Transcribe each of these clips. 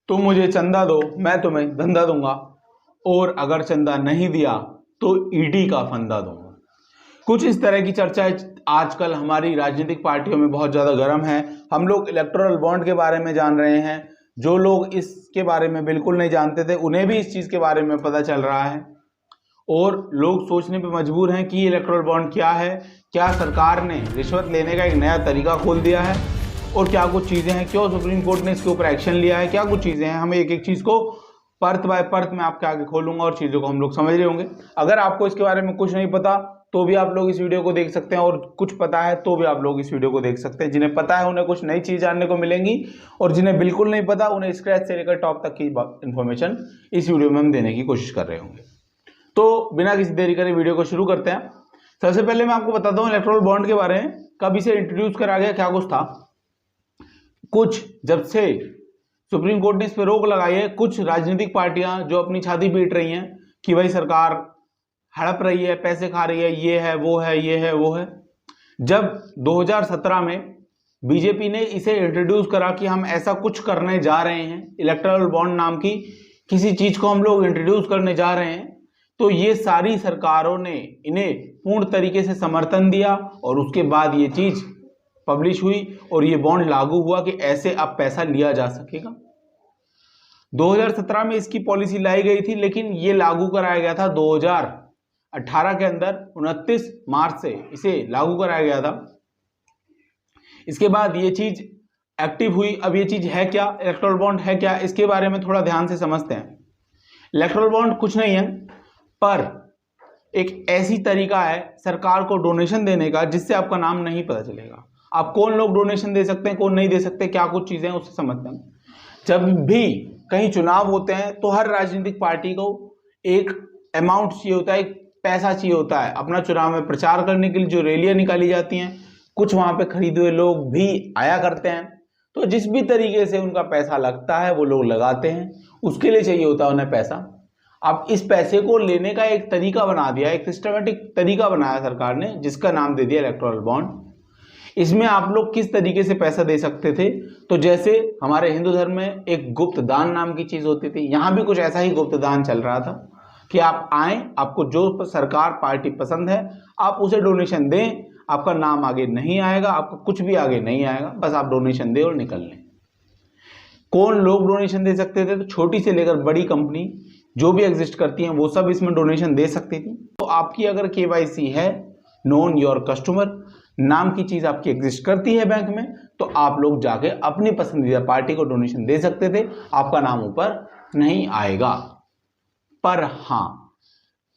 तुम मुझे चंदा दो, मैं तुम्हें धंधा दूंगा, और अगर चंदा नहीं दिया तो ईडी का फंदा दूंगा। कुछ इस तरह की चर्चा आजकल हमारी राजनीतिक पार्टियों में बहुत ज्यादा गर्म है। हम लोग इलेक्टोरल बॉन्ड के बारे में जान रहे हैं। जो लोग इसके बारे में बिल्कुल नहीं जानते थे उन्हें भी इस चीज के बारे में पता चल रहा है, और लोग सोचने पे मजबूर हैं कि इलेक्टोरल बॉन्ड क्या है, क्या सरकार ने रिश्वत लेने का एक नया तरीका खोल दिया है, और क्या कुछ चीजें हैं, क्यों सुप्रीम कोर्ट ने इसके ऊपर एक्शन लिया है, क्या कुछ चीजें हैं। हम एक एक चीज को परत बाय परत में आपके आगे खोलूंगा और चीजों को हम लोग समझ रहे होंगे। अगर आपको इसके बारे में कुछ नहीं पता तो भी आप लोग इस वीडियो को देख सकते हैं, और कुछ पता है तो भी आप लोग इस वीडियो को देख सकते हैं। जिन्हें पता है उन्हें कुछ नई चीज जानने को मिलेंगी, और जिन्हें बिल्कुल नहीं पता उन्हें स्क्रैच से लेकर टॉप तक की इंफॉर्मेशन इस वीडियो में हम देने की कोशिश कर रहे होंगे। तो बिना किसी देरी करे वीडियो को शुरू करते हैं। सबसे पहले मैं आपको बताता हूँ इलेक्टोरल बॉन्ड के बारे में, कब इसे इंट्रोड्यूस करा गया, क्या कुछ था। कुछ जब से सुप्रीम कोर्ट ने इस पर रोक लगाई है, कुछ राजनीतिक पार्टियां जो अपनी छाती पीट रही हैं कि भाई सरकार हड़प रही है, पैसे खा रही है, ये है वो है, ये है वो है। जब 2017 में बीजेपी ने इसे इंट्रोड्यूस करा कि हम ऐसा कुछ करने जा रहे हैं, इलेक्टोरल बॉन्ड नाम की किसी चीज को हम लोग इंट्रोड्यूस करने जा रहे हैं, तो ये सारी सरकारों ने इन्हें पूर्ण तरीके से समर्थन दिया, और उसके बाद ये चीज पब्लिश हुई और ये बॉन्ड लागू हुआ कि ऐसे अब पैसा लिया जा सकेगा। 2017 में इसकी पॉलिसी लाई गई थी, लेकिन ये लागू कराया गया था 2018 के अंदर 29 मार्च से इसे लागू कराया गया था। इसके बाद ये चीज एक्टिव हुई। अब ये चीज है क्या, इलेक्टोरल बॉन्ड है क्या, इसके बारे में थोड़ा ध्यान से समझते हैं। इलेक्टोरल बॉन्ड कुछ नहीं है, पर एक ऐसी तरीका है सरकार को डोनेशन देने का जिससे आपका नाम नहीं पता चलेगा। आप कौन लोग डोनेशन दे सकते हैं, कौन नहीं दे सकते, क्या कुछ चीजें हैं, उससे समझते हैं। जब भी कहीं चुनाव होते हैं तो हर राजनीतिक पार्टी को एक अमाउंट चाहिए होता है, एक पैसा चाहिए होता है अपना चुनाव में प्रचार करने के लिए। जो रैलियां निकाली जाती हैं, कुछ वहां पे खरीदे हुए लोग भी आया करते हैं, तो जिस भी तरीके से उनका पैसा लगता है वो लोग लगाते हैं, उसके लिए चाहिए होता है उन्हें पैसा। अब इस पैसे को लेने का एक तरीका बना दिया, एक सिस्टमेटिक तरीका बनाया सरकार ने, जिसका नाम दे दिया इलेक्टोरल बॉन्ड। इसमें आप लोग किस तरीके से पैसा दे सकते थे, तो जैसे हमारे हिंदू धर्म में एक गुप्त दान नाम की चीज होती थी, यहां भी कुछ ऐसा ही गुप्त दान चल रहा था कि आप आए, आपको जो सरकार पार्टी पसंद है आप उसे डोनेशन दें, आपका नाम आगे नहीं आएगा, आपका कुछ भी आगे नहीं आएगा, बस आप डोनेशन दें और निकल लें। कौन लोग डोनेशन दे सकते थे, तो छोटी से लेकर बड़ी कंपनी जो भी एग्जिस्ट करती हैं वो सब इसमें डोनेशन दे सकती थी। तो आपकी अगर केवाईसी है, नोन योर कस्टमर नाम की चीज आपकी एग्जिस्ट करती है बैंक में, तो आप लोग जाके अपनी पसंदीदा पार्टी को डोनेशन दे सकते थे, आपका नाम ऊपर नहीं आएगा। पर हां,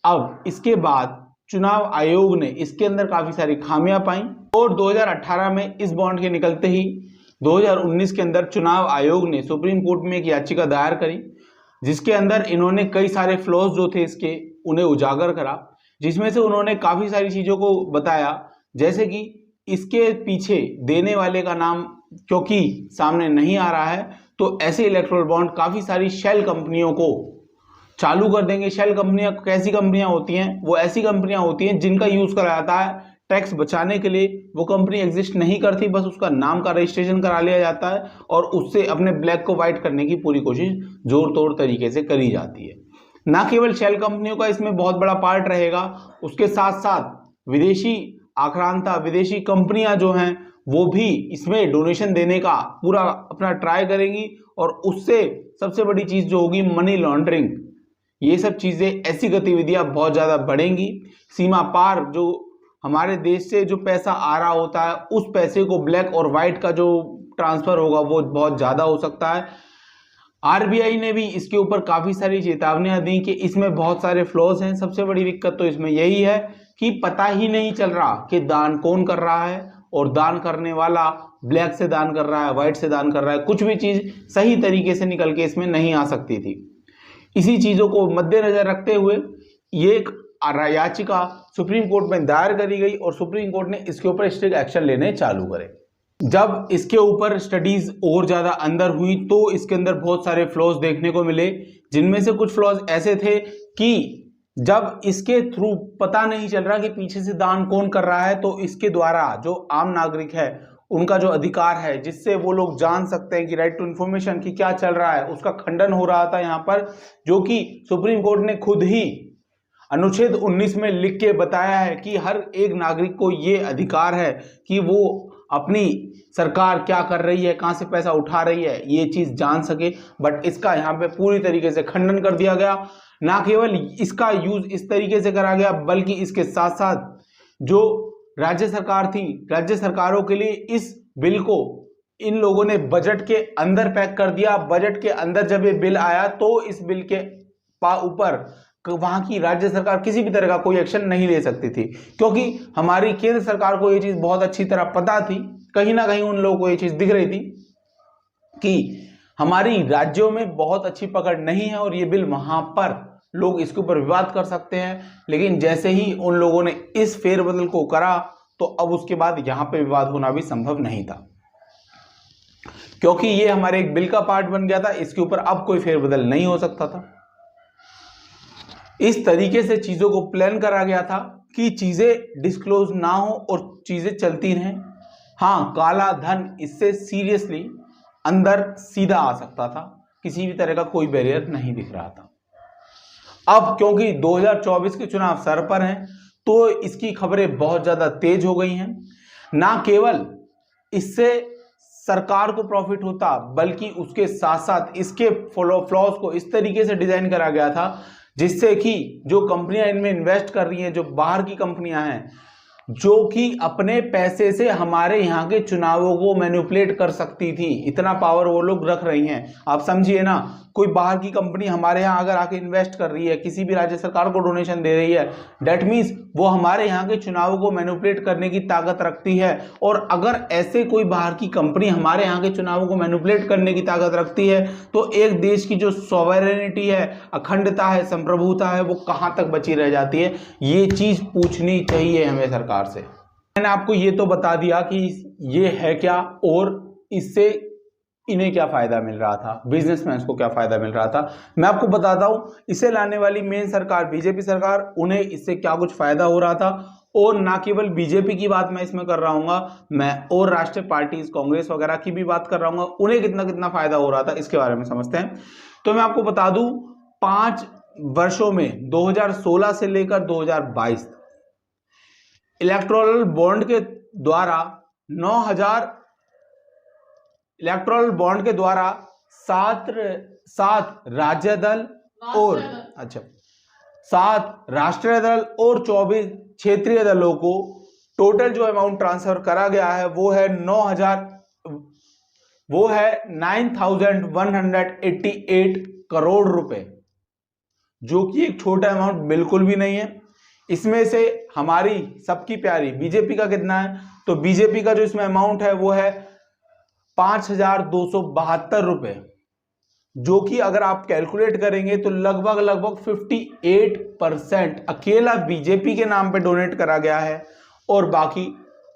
अब इसके बाद चुनाव आयोग ने इसके अंदर काफी सारी खामियां पाई, और 2018 में इस बॉन्ड के निकलते ही 2019 के अंदर चुनाव आयोग ने सुप्रीम कोर्ट में एक याचिका दायर करी, जिसके अंदर इन्होंने कई सारे फ्लॉज जो थे इसके उन्हें उजागर करा, जिसमें से उन्होंने काफी सारी चीजों को बताया, जैसे कि इसके पीछे देने वाले का नाम क्योंकि सामने नहीं आ रहा है, तो ऐसे इलेक्टोरल बॉन्ड काफी सारी शेल कंपनियों को चालू कर देंगे। शेल कंपनियां कैसी कंपनियां होती हैं, वो ऐसी कंपनियां होती हैं जिनका यूज करा जाता है टैक्स बचाने के लिए। वो कंपनी एग्जिस्ट नहीं करती, बस उसका नाम का रजिस्ट्रेशन करा लिया जाता है, और उससे अपने ब्लैक को व्हाइट करने की पूरी कोशिश जोर तोड़ तरीके से करी जाती है। ना केवल शेल कंपनियों का इसमें बहुत बड़ा पार्ट रहेगा, उसके साथ साथ विदेशी आक्रांता, विदेशी कंपनियां जो हैं वो भी इसमें डोनेशन देने का पूरा अपना ट्राई करेंगी, और उससे सबसे बड़ी चीज जो होगी मनी लॉन्ड्रिंग, ये सब चीजें, ऐसी गतिविधियां बहुत ज्यादा बढ़ेंगी। सीमा पार जो हमारे देश से जो पैसा आ रहा होता है, उस पैसे को ब्लैक और व्हाइट का जो ट्रांसफर होगा वो बहुत ज्यादा हो सकता है। आरबीआई ने भी इसके ऊपर काफी सारी चेतावनियां दी कि इसमें बहुत सारे फ्लॉज हैं। सबसे बड़ी दिक्कत तो इसमें यही है कि पता ही नहीं चल रहा कि दान कौन कर रहा है, और दान करने वाला ब्लैक से दान कर रहा है, व्हाइट से दान कर रहा है, कुछ भी चीज सही तरीके से निकल के इसमें नहीं आ सकती थी। इसी चीजों को मद्देनजर रखते हुए ये एक याचिका सुप्रीम कोर्ट में दायर करी गई, और सुप्रीम कोर्ट ने इसके ऊपर स्ट्रिक्ट एक्शन लेने चालू करे। जब इसके ऊपर स्टडीज और ज्यादा अंदर हुई तो इसके अंदर बहुत सारे फ्लॉज देखने को मिले, जिनमें से कुछ फ्लॉज ऐसे थे कि जब इसके थ्रू पता नहीं चल रहा कि पीछे से दान कौन कर रहा है, तो इसके द्वारा जो आम नागरिक है उनका जो अधिकार है जिससे वो लोग जान सकते हैं कि राइट टू इंफॉर्मेशन की क्या चल रहा है, उसका खंडन हो रहा था यहाँ पर, जो कि सुप्रीम कोर्ट ने खुद ही अनुच्छेद 19 में लिख के बताया है कि हर एक नागरिक को ये अधिकार है कि वो अपनी सरकार क्या कर रही है, कहां से पैसा उठा रही है, ये चीज जान सके। बट इसका यहाँ पे पूरी तरीके से खंडन कर दिया गया। ना केवल इसका यूज इस तरीके से करा गया बल्कि इसके साथ साथ जो राज्य सरकार थी, राज्य सरकारों के लिए इस बिल को इन लोगों ने बजट के अंदर पैक कर दिया। बजट के अंदर जब ये बिल आया तो इस बिल के ऊपर वहां की राज्य सरकार किसी भी तरह का कोई एक्शन नहीं ले सकती थी, क्योंकि हमारी केंद्र सरकार को ये चीज बहुत अच्छी तरह पता थी, कहीं ना कहीं उन लोगों को ये चीज दिख रही थी कि हमारी राज्यों में बहुत अच्छी पकड़ नहीं है और ये बिल वहां पर लोग इसके ऊपर विवाद कर सकते हैं। लेकिन जैसे ही उन लोगों ने इस फेरबदल को करा तो अब उसके बाद यहां पे विवाद होना भी संभव नहीं था, क्योंकि ये हमारे एक बिल का पार्ट बन गया था। इसके ऊपर अब कोई फेरबदल नहीं हो सकता था। इस तरीके से चीजों को प्लान करा गया था कि चीजें डिस्क्लोज ना हो और चीजें चलती रहें। हाँ, काला धन इससे सीरियसली अंदर सीधा आ सकता था, किसी भी तरह का कोई बैरियर नहीं दिख रहा था। अब क्योंकि 2024 के चुनाव सर पर हैं तो इसकी खबरें बहुत ज्यादा तेज हो गई हैं। ना केवल इससे सरकार को प्रॉफिट होता बल्कि उसके साथ साथ इसके फ्लॉज को इस तरीके से डिजाइन करा गया था जिससे कि जो कंपनियां इनमें इन्वेस्ट कर रही हैं, जो बाहर की कंपनियां हैं, जो कि अपने पैसे से हमारे यहाँ के चुनावों को मैनिपुलेट कर सकती थी, इतना पावर वो लोग रख रही हैं। आप समझिए ना, कोई बाहर की कंपनी हमारे यहाँ अगर आके इन्वेस्ट कर रही है, किसी भी राज्य सरकार को डोनेशन दे रही है, डेट मीन्स वो हमारे यहाँ के चुनावों को मैनिपुलेट करने की ताकत रखती है। और अगर ऐसे कोई बाहर की कंपनी हमारे यहाँ के चुनावों को मैनिपुलेट करने की ताकत रखती है तो एक देश की जो सॉवरेनिटी है, अखंडता है, संप्रभुता है, वो कहाँ तक बची रह जाती है। ये चीज पूछनी चाहिए हमें सरकार से। मैंने आपको ये तो बता दिया कि ये है क्या और इससे इन्हें क्या फायदा मिल रहा था, बिजनेसमैन को क्या फायदा मिल रहा था। मैं आपको बताता हूं इसे लाने वाली मेन सरकार बीजेपी सरकार, उन्हें इससे क्या कुछ फायदा हो रहा था। और ना केवल बीजेपी की बात मैं इसमें कर रहा हूँ, मैं और राष्ट्रीय पार्टी कांग्रेस वगैरह की भी बात कर रहा हूँ, उन्हें कितना कितना फायदा हो रहा था इसके बारे में समझते हैं। तो मैं आपको बता दूं 5 वर्षों में 2016 से लेकर 2022 इलेक्टोरल बॉन्ड के द्वारा 9000 इलेक्टोरल बॉन्ड के द्वारा 7 राज्य दल और 7 राष्ट्रीय दल और 24 क्षेत्रीय दलों को टोटल जो अमाउंट ट्रांसफर करा गया है वो है 9,188 करोड़ रुपए, जो कि एक छोटा अमाउंट बिल्कुल भी नहीं है। इसमें से हमारी सबकी प्यारी बीजेपी का कितना है, तो बीजेपी का जो इसमें अमाउंट है वो है 5,272 रुपए, जो कि अगर आप कैलकुलेट करेंगे तो लगभग 58% अकेला बीजेपी के नाम पे डोनेट करा गया है और बाकी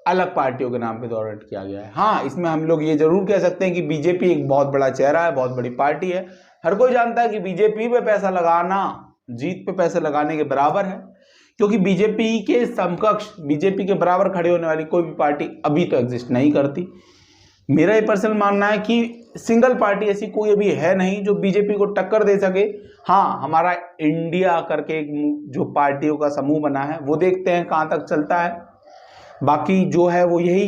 अलग पार्टियों के नाम पे डोनेट किया गया है। हाँ, इसमें हम लोग ये जरूर कह सकते हैं कि बीजेपी एक बहुत बड़ा चेहरा है, बहुत बड़ी पार्टी है। हर कोई जानता है कि बीजेपी पे पैसा लगाना जीत पे पैसे लगाने के बराबर है, क्योंकि बीजेपी के समकक्ष, बीजेपी के बराबर खड़े होने वाली कोई भी पार्टी अभी तो एग्जिस्ट नहीं करती। मेरा ये पर्सनल मानना है कि सिंगल पार्टी ऐसी कोई अभी है नहीं जो बीजेपी को टक्कर दे सके। हाँ, हमारा इंडिया करके एक जो पार्टियों का समूह बना है वो देखते हैं कहां तक चलता है, बाकी जो है वो यही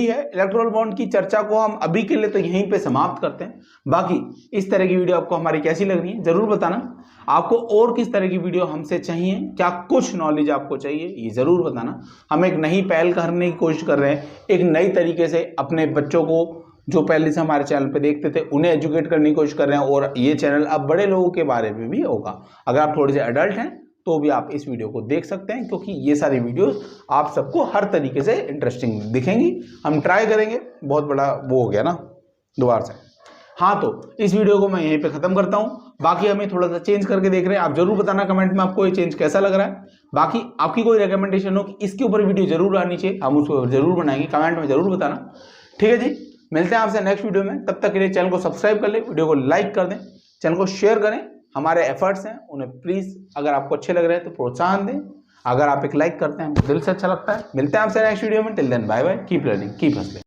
है, इलेक्टोरल बॉन्ड की चर्चा को हम अभी के लिए तो यहीं पे समाप्त करते हैं। बाकी इस तरह की वीडियो आपको हमारी कैसी लग रही है जरूर बताना। आपको और किस तरह की वीडियो हमसे चाहिए, क्या कुछ नॉलेज आपको चाहिए, ये जरूर बताना। हम एक नई पहल करने की कोशिश कर रहे हैं, एक नई तरीके से अपने बच्चों को जो पहले से हमारे चैनल पे देखते थे उन्हें एजुकेट करने की कोशिश कर रहे हैं। और ये चैनल अब बड़े लोगों के बारे में भी होगा। अगर आप थोड़े से एडल्ट हैं तो भी आप इस वीडियो को देख सकते हैं, क्योंकि ये सारी वीडियोस आप सबको हर तरीके से इंटरेस्टिंग दिखेंगी। हम ट्राई करेंगे, बहुत बड़ा वो हो गया ना दोबारा से। हाँ, तो इस वीडियो को मैं यहीं पे खत्म करता हूँ। बाकी हमें थोड़ा सा चेंज करके देख रहे हैं, आप जरूर बताना कमेंट में आपको ये चेंज कैसा लग रहा है। बाकी आपकी कोई रिकमेंडेशन हो कि इसके ऊपर वीडियो जरूर आनी चाहिए, हम उसको जरूर बनाएंगे, कमेंट में जरूर बताना। ठीक है जी, मिलते हैं आपसे नेक्स्ट वीडियो में। तब तक के लिए चैनल को सब्सक्राइब कर ले, वीडियो को लाइक कर दें, चैनल को शेयर करें। हमारे एफर्ट्स हैं उन्हें प्लीज अगर आपको अच्छे लग रहे हैं तो प्रोत्साहन दें। अगर आप एक लाइक करते हैं दिल से अच्छा लगता है। मिलते हैं आपसे नेक्स्ट वीडियो में। Till then bye bye, keep learning, keep hustling.